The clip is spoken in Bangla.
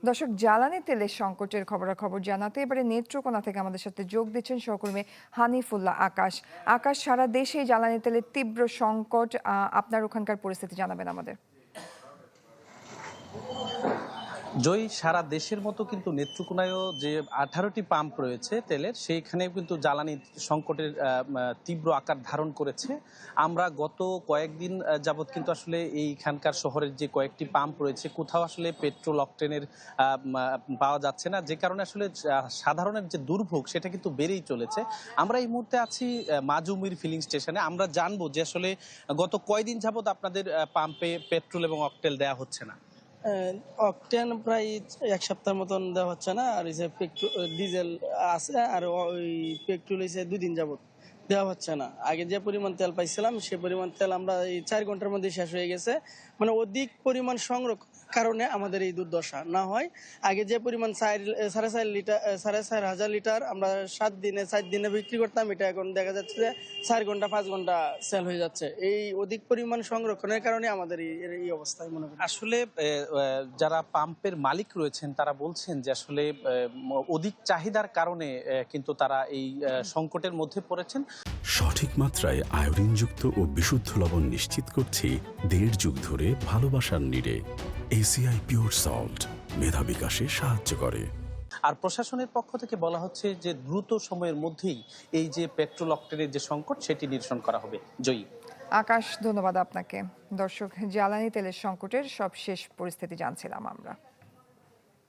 দর্শক, জ্বালানি তেলের সংকটের খবরাখবর জানাতে এবারে নেত্রকোনা থেকে আমাদের সাথে যোগ দিচ্ছেন সহকর্মী হানিফুল্লাহ আকাশ। আকাশ, সারা দেশে জ্বালানি তেলের তীব্র সংকট, আপনার ওখানকার পরিস্থিতি জানাবেন আমাদের। জয়ী, সারা দেশের মতো কিন্তু নেত্রকোনায়ও যে 18টি পাম্প রয়েছে তেলের, সেইখানেও কিন্তু জ্বালানি সংকটের তীব্র আকার ধারণ করেছে। আমরা গত কয়েকদিন যাবৎ কিন্তু আসলে এইখানকার শহরের যে কয়েকটি পাম্প রয়েছে, কোথাও আসলে পেট্রোল অকটেনের পাওয়া যাচ্ছে না, যে কারণে আসলে সাধারণের যে দুর্ভোগ সেটা কিন্তু বেড়েই চলেছে। আমরা এই মুহূর্তে আছি মাজুমির ফিলিং স্টেশনে। আমরা জানবো যে আসলে গত কয়দিন যাবৎ আপনাদের পাম্পে পেট্রোল এবং অকটেল দেওয়া হচ্ছে না। অকটেন প্রায় এক সপ্তাহ মতন দেওয়া হচ্ছে না, আর এই যে ডিজেল আছে, আর ওই পেট্রোল হয়েছে 2 দিন যাবত দেওয়া হচ্ছে না। আগে যে পরিমাণ তেল পাইছিলাম সে পরিমাণ তেল আমরা এই 4 ঘন্টার মধ্যে শেষ হয়ে গেছে। মানে অধিক পরিমাণ সংরক্ষণ কারণে আমাদের এই দুর্দশা না হয়। আগে যে পরিমাণ 4.5 লিটার আমরা 4 দিনে বিক্রি করতাম, এটা এখন দেখা যাচ্ছে যে 4 ঘন্টা 5 ঘন্টা সেল হয়ে যাচ্ছে। এই অধিক পরিমাণ সংরক্ষণের কারণে আমাদের এই অবস্থায় মনে করি। আসলে যারা পাম্পের মালিক রয়েছেন তারা বলছেন যে আসলে অধিক চাহিদার কারণে কিন্তু তারা এই সংকটের মধ্যে পড়েছেন। সঠিক মাত্রায় আয়োডিনযুক্ত ও বিশুদ্ধ লবণ নিশ্চিত করছি 1.5 যুগ ধরে ভালোবাসার নিড়ে। এসিআই পিওর সল্ট মেধা বিকাশে সাহায্য করে। আর প্রশাসনের পক্ষ থেকে বলা হচ্ছে যে দ্রুত সময়ের মধ্যেই এই যে পেট্রোল অকটেনের যে সংকট সেটি নিরসন করা হবে। জয়ী। আকাশ, ধন্যবাদ আপনাকে। দর্শক, জ্বালানি তেলের সংকটের সব শেষ পরিস্থিতি জানছিলাম আমরা।